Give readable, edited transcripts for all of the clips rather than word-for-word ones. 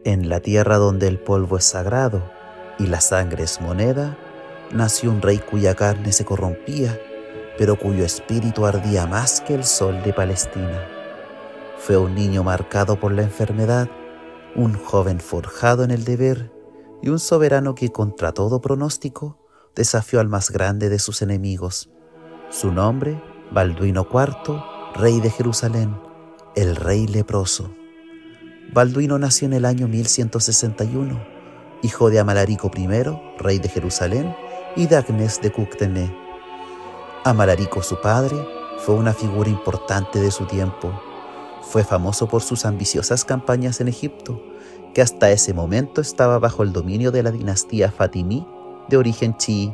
En la tierra donde el polvo es sagrado y la sangre es moneda, nació un rey cuya carne se corrompía, pero cuyo espíritu ardía más que el sol de Palestina. Fue un niño marcado por la enfermedad, un joven forjado en el deber y un soberano que contra todo pronóstico desafió al más grande de sus enemigos. Su nombre, Balduino IV, rey de Jerusalén, el rey leproso. Balduino nació en el año 1161, hijo de Amalarico I, rey de Jerusalén, y de Agnés de Cuctené. Amalarico, su padre, fue una figura importante de su tiempo. Fue famoso por sus ambiciosas campañas en Egipto, que hasta ese momento estaba bajo el dominio de la dinastía fatimí de origen chií.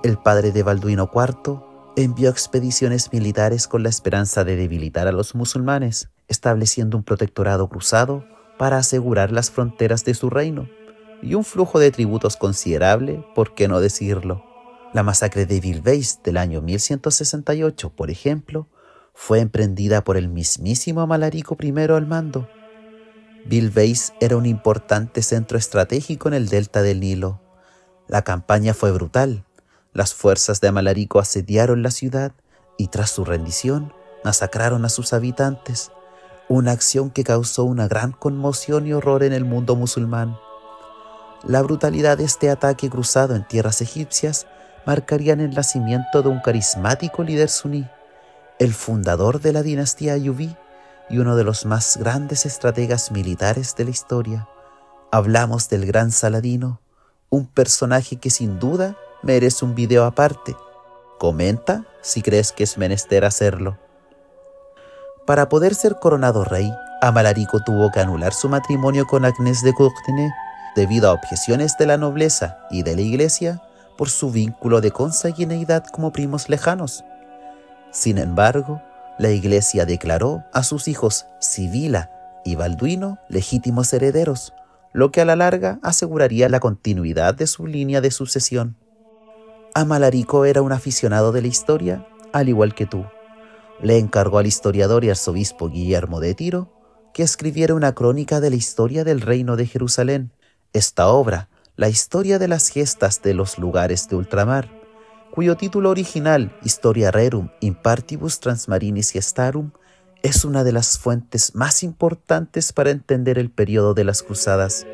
El padre de Balduino IV envió expediciones militares con la esperanza de debilitar a los musulmanes, estableciendo un protectorado cruzado para asegurar las fronteras de su reino y un flujo de tributos considerable, por qué no decirlo. La masacre de Bilbeis del año 1168, por ejemplo, fue emprendida por el mismísimo Amalarico I al mando. Bilbeis era un importante centro estratégico en el delta del Nilo. La campaña fue brutal. Las fuerzas de Amalarico asediaron la ciudad y tras su rendición masacraron a sus habitantes, una acción que causó una gran conmoción y horror en el mundo musulmán. La brutalidad de este ataque cruzado en tierras egipcias marcarían el nacimiento de un carismático líder suní, el fundador de la dinastía ayubí y uno de los más grandes estrategas militares de la historia. Hablamos del gran Saladino, un personaje que sin duda merece un video aparte. Comenta si crees que es menester hacerlo. Para poder ser coronado rey, Amalarico tuvo que anular su matrimonio con Agnés de Cuctené debido a objeciones de la nobleza y de la iglesia por su vínculo de consanguineidad como primos lejanos. Sin embargo, la iglesia declaró a sus hijos Sibila y Balduino legítimos herederos, lo que a la larga aseguraría la continuidad de su línea de sucesión. Amalarico era un aficionado de la historia, al igual que tú. Le encargó al historiador y arzobispo Guillermo de Tiro que escribiera una crónica de la historia del reino de Jerusalén. Esta obra, la historia de las gestas de los lugares de ultramar, cuyo título original, Historia Rerum in Partibus Transmarinis Gestarum, es una de las fuentes más importantes para entender el periodo de las cruzadas.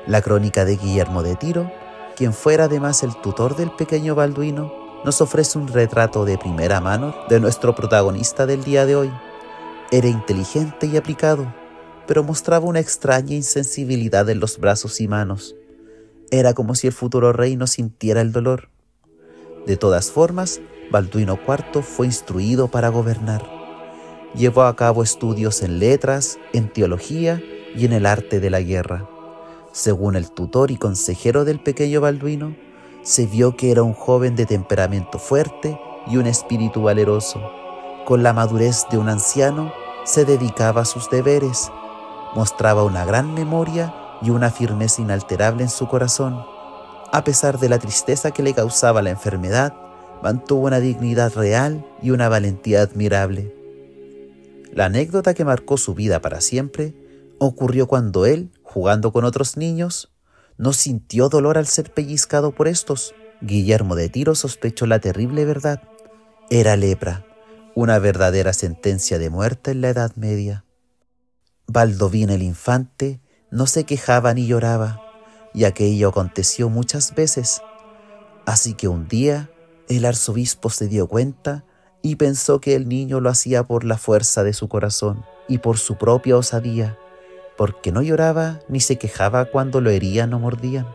La crónica de Guillermo de Tiro, quien fuera además el tutor del pequeño Balduino, nos ofrece un retrato de primera mano de nuestro protagonista del día de hoy. Era inteligente y aplicado, pero mostraba una extraña insensibilidad en los brazos y manos. Era como si el futuro rey no sintiera el dolor. De todas formas, Balduino IV fue instruido para gobernar. Llevó a cabo estudios en letras, en teología y en el arte de la guerra. Según el tutor y consejero del pequeño Balduino, se vio que era un joven de temperamento fuerte y un espíritu valeroso. Con la madurez de un anciano, se dedicaba a sus deberes, mostraba una gran memoria y una firmeza inalterable en su corazón. A pesar de la tristeza que le causaba la enfermedad, mantuvo una dignidad real y una valentía admirable. La anécdota que marcó su vida para siempre ocurrió cuando él, jugando con otros niños, no sintió dolor al ser pellizcado por estos. Guillermo de Tiro sospechó la terrible verdad. Era lepra, una verdadera sentencia de muerte en la Edad Media. Baldovín el infante no se quejaba ni lloraba, y aquello aconteció muchas veces. Así que un día el arzobispo se dio cuenta y pensó que el niño lo hacía por la fuerza de su corazón y por su propia osadía, porque no lloraba ni se quejaba cuando lo herían o mordían.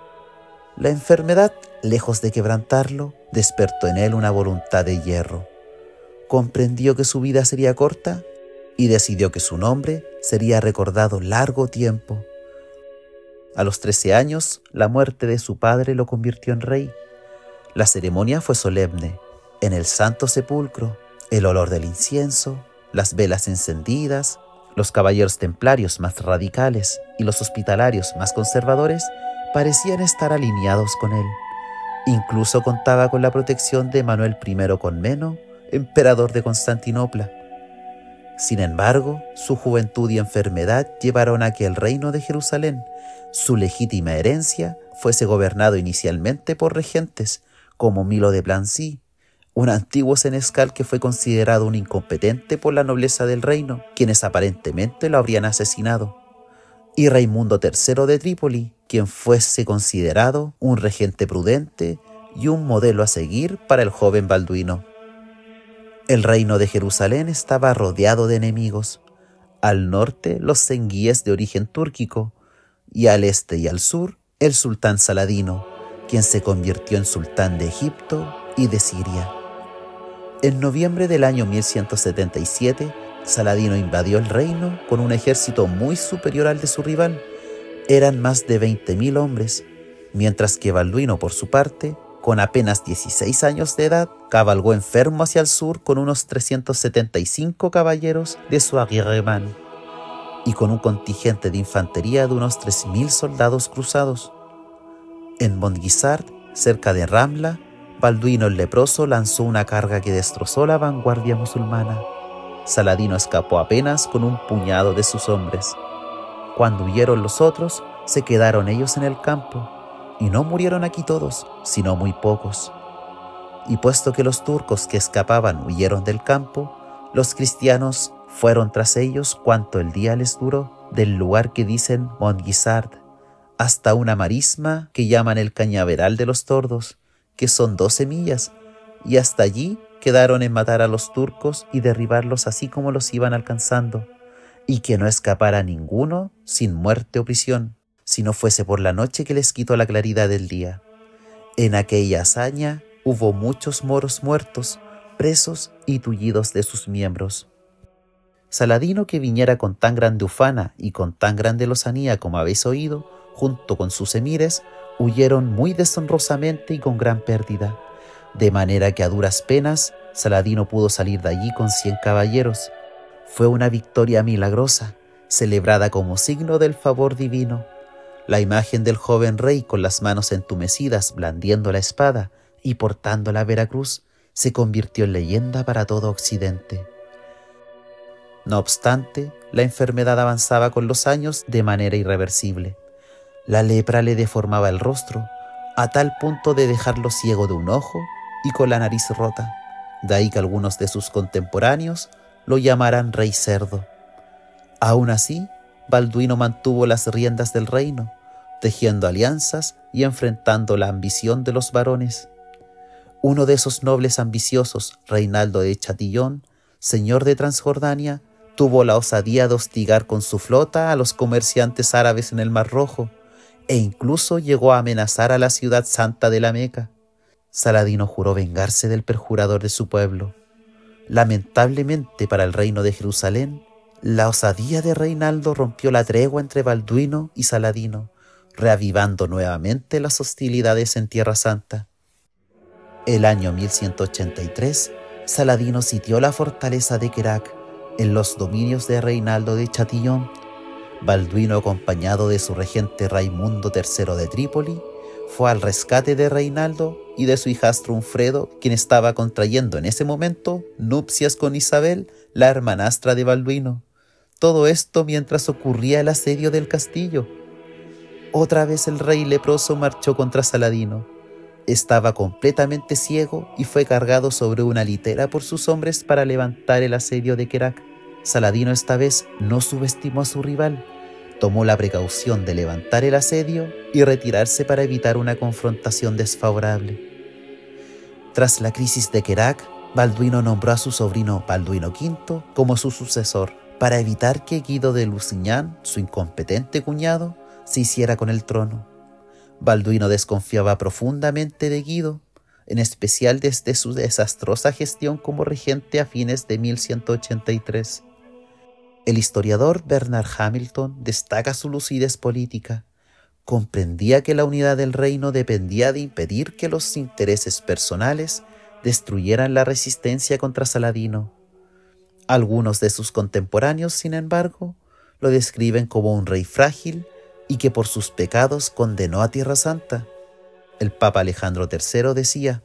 La enfermedad, lejos de quebrantarlo, despertó en él una voluntad de hierro. Comprendió que su vida sería corta y decidió que su nombre sería recordado largo tiempo. A los 13 años, la muerte de su padre lo convirtió en rey. La ceremonia fue solemne. En el Santo Sepulcro, el olor del incienso, las velas encendidas, los caballeros templarios más radicales y los hospitalarios más conservadores parecían estar alineados con él. Incluso contaba con la protección de Manuel I Comneno, emperador de Constantinopla. Sin embargo, su juventud y enfermedad llevaron a que el reino de Jerusalén, su legítima herencia, fuese gobernado inicialmente por regentes como Milo de Plancy, un antiguo senescal que fue considerado un incompetente por la nobleza del reino, quienes aparentemente lo habrían asesinado, y Raimundo III de Trípoli, quien fuese considerado un regente prudente y un modelo a seguir para el joven Balduino. El reino de Jerusalén estaba rodeado de enemigos. Al norte, los zenguíes de origen túrquico, y al este y al sur, el sultán Saladino, quien se convirtió en sultán de Egipto y de Siria. En noviembre del año 1177, Saladino invadió el reino con un ejército muy superior al de su rival. Eran más de 20.000 hombres, mientras que Balduino, por su parte, con apenas 16 años de edad, cabalgó enfermo hacia el sur con unos 375 caballeros de su aguerrement y con un contingente de infantería de unos 3.000 soldados cruzados. En Montguisard, cerca de Ramla, Balduino el leproso lanzó una carga que destrozó la vanguardia musulmana. Saladino escapó apenas con un puñado de sus hombres. Cuando huyeron los otros, se quedaron ellos en el campo, y no murieron aquí todos, sino muy pocos. Y puesto que los turcos que escapaban huyeron del campo, los cristianos fueron tras ellos cuanto el día les duró, del lugar que dicen Montguisard, hasta una marisma que llaman el Cañaveral de los Tordos, que son 12 millas, y hasta allí quedaron en matar a los turcos y derribarlos así como los iban alcanzando, y que no escapara ninguno sin muerte o prisión, si no fuese por la noche que les quitó la claridad del día. En aquella hazaña hubo muchos moros muertos, presos y tullidos de sus miembros. Saladino, que viniera con tan grande ufana y con tan grande lozanía como habéis oído, junto con sus emires, huyeron muy deshonrosamente y con gran pérdida, de manera que a duras penas Saladino pudo salir de allí con 100 caballeros. Fue una victoria milagrosa, celebrada como signo del favor divino. La imagen del joven rey con las manos entumecidas, blandiendo la espada y portando la veracruz, se convirtió en leyenda para todo Occidente. No obstante, la enfermedad avanzaba con los años de manera irreversible. La lepra le deformaba el rostro, a tal punto de dejarlo ciego de un ojo y con la nariz rota. De ahí que algunos de sus contemporáneos lo llamaran Rey Cerdo. Aún así, Balduino mantuvo las riendas del reino, tejiendo alianzas y enfrentando la ambición de los varones. Uno de esos nobles ambiciosos, Reinaldo de Chatillon, señor de Transjordania, tuvo la osadía de hostigar con su flota a los comerciantes árabes en el Mar Rojo, e incluso llegó a amenazar a la ciudad santa de la Meca. Saladino juró vengarse del perjurador de su pueblo. Lamentablemente para el reino de Jerusalén, la osadía de Reinaldo rompió la tregua entre Balduino y Saladino, reavivando nuevamente las hostilidades en Tierra Santa. El año 1183, Saladino sitió la fortaleza de Kerak, en los dominios de Reinaldo de Chatillon. Balduino, acompañado de su regente Raimundo III de Trípoli, fue al rescate de Reinaldo y de su hijastro Unfredo, quien estaba contrayendo en ese momento nupcias con Isabel, la hermanastra de Balduino. Todo esto mientras ocurría el asedio del castillo. Otra vez el rey leproso marchó contra Saladino. Estaba completamente ciego y fue cargado sobre una litera por sus hombres para levantar el asedio de Kerak. Saladino esta vez no subestimó a su rival. Tomó la precaución de levantar el asedio y retirarse para evitar una confrontación desfavorable. Tras la crisis de Kerak, Balduino nombró a su sobrino Balduino V como su sucesor, para evitar que Guido de Lusignan, su incompetente cuñado, se hiciera con el trono. Balduino desconfiaba profundamente de Guido, en especial desde su desastrosa gestión como regente a fines de 1183. El historiador Bernard Hamilton destaca su lucidez política. Comprendía que la unidad del reino dependía de impedir que los intereses personales destruyeran la resistencia contra Saladino. Algunos de sus contemporáneos, sin embargo, lo describen como un rey frágil y que por sus pecados condenó a Tierra Santa. El Papa Alejandro III decía: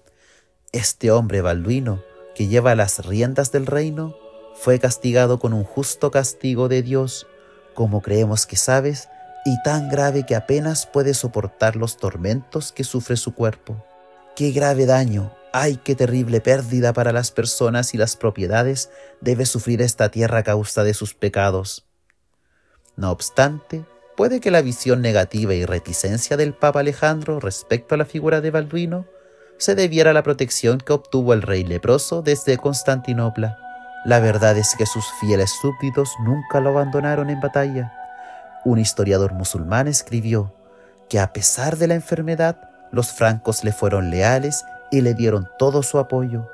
«Este hombre Balduino, que lleva las riendas del reino, fue castigado con un justo castigo de Dios, como creemos que sabes, y tan grave que apenas puede soportar los tormentos que sufre su cuerpo. ¡Qué grave daño! ¡Ay, qué terrible pérdida para las personas y las propiedades debe sufrir esta tierra a causa de sus pecados! No obstante, puede que la visión negativa y reticencia del Papa Alejandro respecto a la figura de Balduino se debiera a la protección que obtuvo el rey leproso desde Constantinopla. La verdad es que sus fieles súbditos nunca lo abandonaron en batalla. Un historiador musulmán escribió que a pesar de la enfermedad, los francos le fueron leales y le dieron todo su apoyo,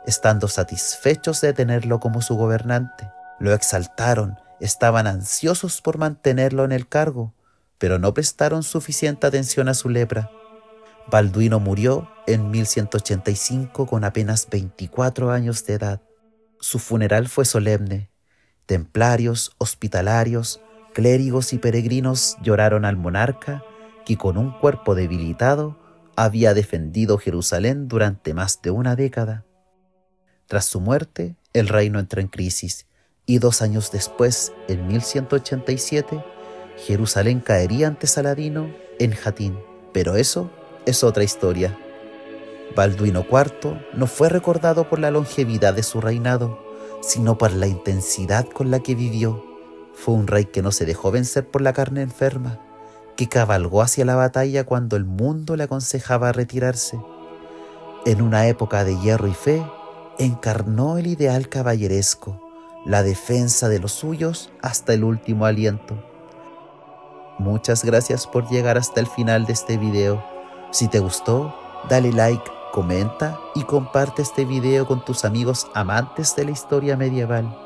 estando satisfechos de tenerlo como su gobernante. Lo exaltaron, estaban ansiosos por mantenerlo en el cargo, pero no prestaron suficiente atención a su lepra. Balduino murió en 1185 con apenas 24 años de edad. Su funeral fue solemne. Templarios, hospitalarios, clérigos y peregrinos lloraron al monarca que con un cuerpo debilitado había defendido Jerusalén durante más de una década. Tras su muerte, el reino entró en crisis y 2 años después, en 1187, Jerusalén caería ante Saladino en Jatín. Pero eso es otra historia. Balduino IV no fue recordado por la longevidad de su reinado, sino por la intensidad con la que vivió. Fue un rey que no se dejó vencer por la carne enferma, que cabalgó hacia la batalla cuando el mundo le aconsejaba retirarse. En una época de hierro y fe, encarnó el ideal caballeresco, la defensa de los suyos hasta el último aliento. Muchas gracias por llegar hasta el final de este video. Si te gustó, dale like, comenta y comparte este video con tus amigos amantes de la historia medieval.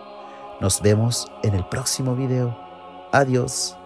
Nos vemos en el próximo video. Adiós.